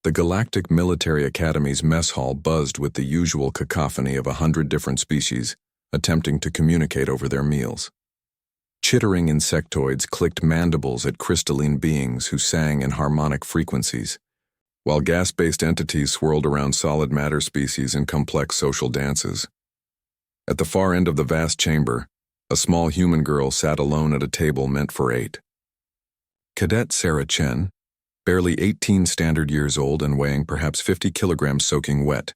The Galactic Military Academy's mess hall buzzed with the usual cacophony of 100 different species attempting to communicate over their meals. Chittering insectoids clicked mandibles at crystalline beings who sang in harmonic frequencies, while gas-based entities swirled around solid matter species in complex social dances. At the far end of the vast chamber, a small human girl sat alone at a table meant for 8. Cadet Sarah Chen, barely 18 standard years old and weighing perhaps 50 kilograms soaking wet,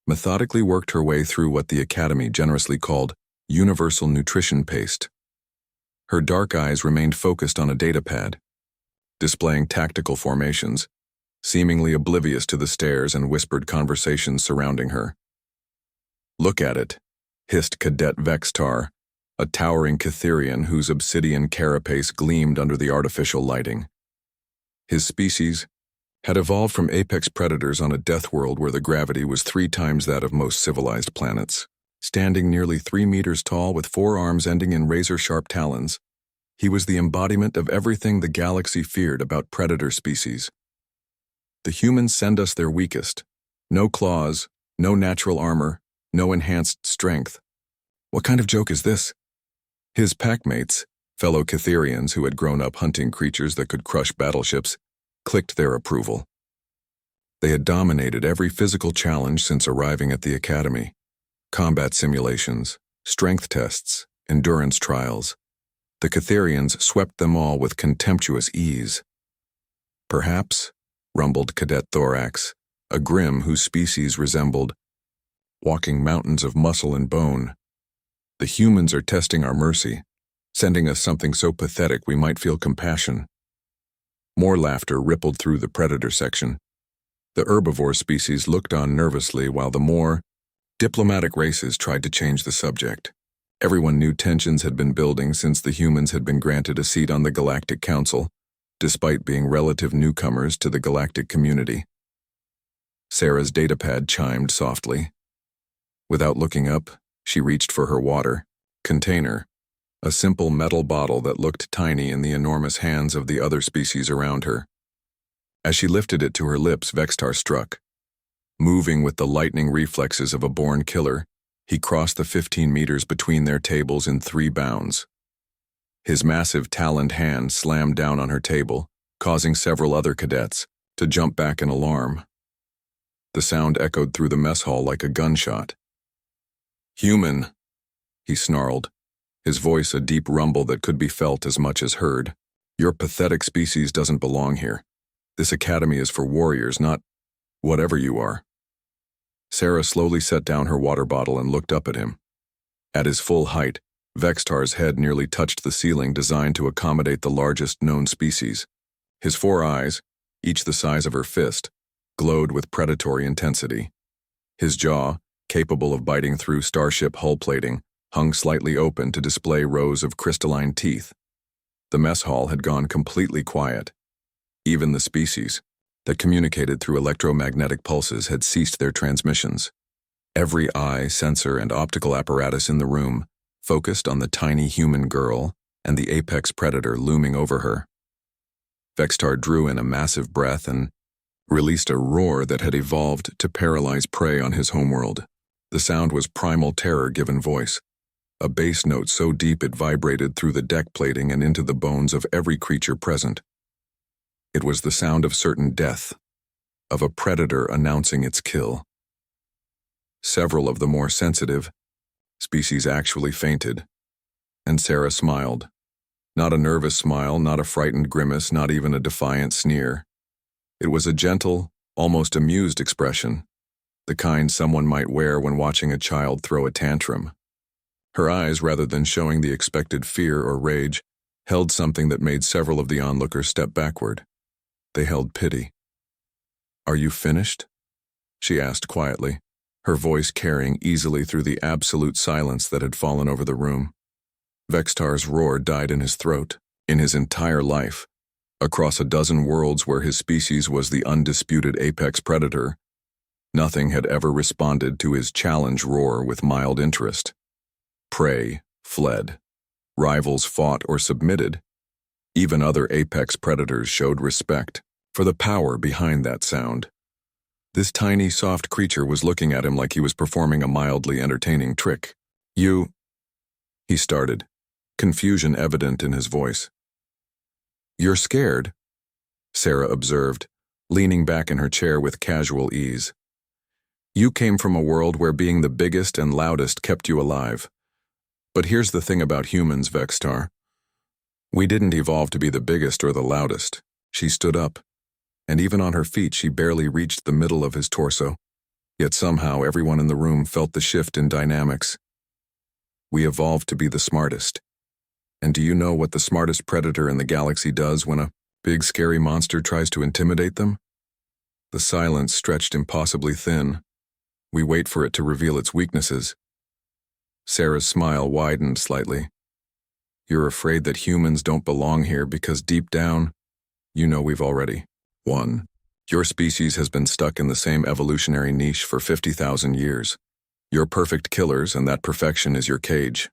methodically worked her way through what the Academy generously called universal nutrition paste. Her dark eyes remained focused on a datapad, displaying tactical formations, seemingly oblivious to the stares and whispered conversations surrounding her. "Look at it," hissed Cadet Vextar, a towering Catherian whose obsidian carapace gleamed under the artificial lighting. His species had evolved from apex predators on a death world where the gravity was 3 times that of most civilized planets. Standing nearly 3 meters tall with 4 arms ending in razor-sharp talons, he was the embodiment of everything the galaxy feared about predator species. The humans send us their weakest. No claws, no natural armor, no enhanced strength. What kind of joke is this? His packmates, fellow Catherians who had grown up hunting creatures that could crush battleships, clicked their approval. They had dominated every physical challenge since arriving at the Academy. Combat simulations, strength tests, endurance trials. The Catherians swept them all with contemptuous ease. "Perhaps," rumbled Cadet Thorax, a grim whose species resembled walking mountains of muscle and bone, "the humans are testing our mercy, sending us something so pathetic we might feel compassion." More laughter rippled through the predator section. The herbivore species looked on nervously while the more diplomatic races tried to change the subject. Everyone knew tensions had been building since the humans had been granted a seat on the Galactic Council, despite being relative newcomers to the galactic community. Sarah's datapad chimed softly. Without looking up, she reached for her water container, a simple metal bottle that looked tiny in the enormous hands of the other species around her. As she lifted it to her lips, Vextar struck. Moving with the lightning reflexes of a born killer, he crossed the 15 meters between their tables in 3 bounds. His massive taloned hand slammed down on her table, causing several other cadets to jump back in alarm. The sound echoed through the mess hall like a gunshot. "Human," he snarled, his voice a deep rumble that could be felt as much as heard. "Your pathetic species doesn't belong here. This academy is for warriors, not whatever you are." Sarah slowly set down her water bottle and looked up at him. At his full height, Vextar's head nearly touched the ceiling designed to accommodate the largest known species. His 4 eyes, each the size of her fist, glowed with predatory intensity. His jaw, capable of biting through starship hull plating, hung slightly open to display rows of crystalline teeth. The mess hall had gone completely quiet. Even the species that communicated through electromagnetic pulses had ceased their transmissions. Every eye, sensor, and optical apparatus in the room focused on the tiny human girl and the apex predator looming over her. Vextar drew in a massive breath and released a roar that had evolved to paralyze prey on his homeworld. The sound was primal terror given voice, a bass note so deep it vibrated through the deck plating and into the bones of every creature present. It was the sound of certain death, of a predator announcing its kill. Several of the more sensitive species actually fainted, and Sarah smiled. Not a nervous smile, not a frightened grimace, not even a defiant sneer. It was a gentle, almost amused expression, the kind someone might wear when watching a child throw a tantrum. Her eyes, rather than showing the expected fear or rage, held something that made several of the onlookers step backward. They held pity. "Are you finished?" she asked quietly, her voice carrying easily through the absolute silence that had fallen over the room. Vextar's roar died in his throat. In his entire life, across a dozen worlds where his species was the undisputed apex predator, nothing had ever responded to his challenge roar with mild interest. Prey fled. Rivals fought or submitted. Even other apex predators showed respect for the power behind that sound, This tiny, soft creature was looking at him like he was performing a mildly entertaining trick. "You," he started, confusion evident in his voice. "You're scared?" Sarah observed, leaning back in her chair with casual ease. "You came from a world where being the biggest and loudest kept you alive. But here's the thing about humans, Vextar. We didn't evolve to be the biggest or the loudest." She stood up, and even on her feet she barely reached the middle of his torso. Yet somehow everyone in the room felt the shift in dynamics. We evolved to be the smartest. And do you know what the smartest predator in the galaxy does when a big scary monster tries to intimidate them? The silence stretched impossibly thin. We wait for it to reveal its weaknesses. Sarah's smile widened slightly. "You're afraid that humans don't belong here because deep down, you know we've already won. Your species has been stuck in the same evolutionary niche for 50,000 years. You're perfect killers, and that perfection is your cage."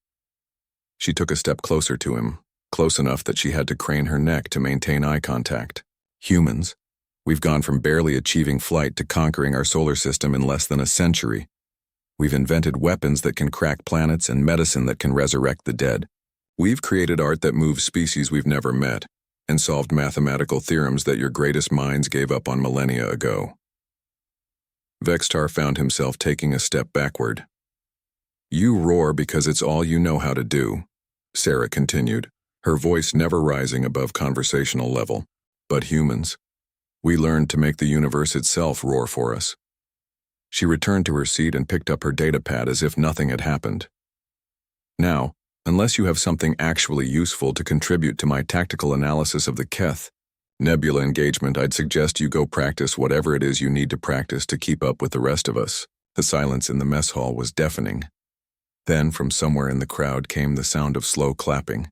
She took a step closer to him, close enough that she had to crane her neck to maintain eye contact. "Humans, we've gone from barely achieving flight to conquering our solar system in less than a century. We've invented weapons that can crack planets and medicine that can resurrect the dead. We've created art that moves species we've never met, and solved mathematical theorems that your greatest minds gave up on millennia ago." Vextar found himself taking a step backward. "You roar because it's all you know how to do," Sarah continued, her voice never rising above conversational level. "But humans, we learned to make the universe itself roar for us." She returned to her seat and picked up her datapad as if nothing had happened. "Now, unless you have something actually useful to contribute to my tactical analysis of the Keth Nebula engagement, I'd suggest you go practice whatever it is you need to practice to keep up with the rest of us." The silence in the mess hall was deafening. Then, from somewhere in the crowd came the sound of slow clapping.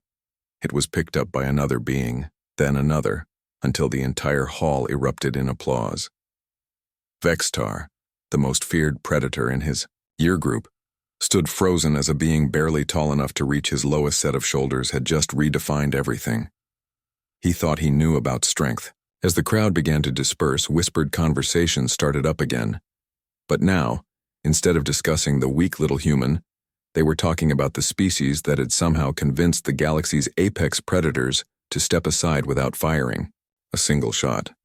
It was picked up by another being, then another, until the entire hall erupted in applause. Vextar, the most feared predator in his year group, stood frozen as a being barely tall enough to reach his lowest set of shoulders had just redefined everything. He thought he knew about strength. As the crowd began to disperse, whispered conversations started up again. But now, instead of discussing the weak little human, they were talking about the species that had somehow convinced the galaxy's apex predators to step aside without firing a single shot.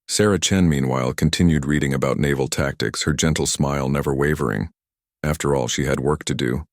Sarah Chen, meanwhile, continued reading about naval tactics, her gentle smile never wavering. After all, she had work to do.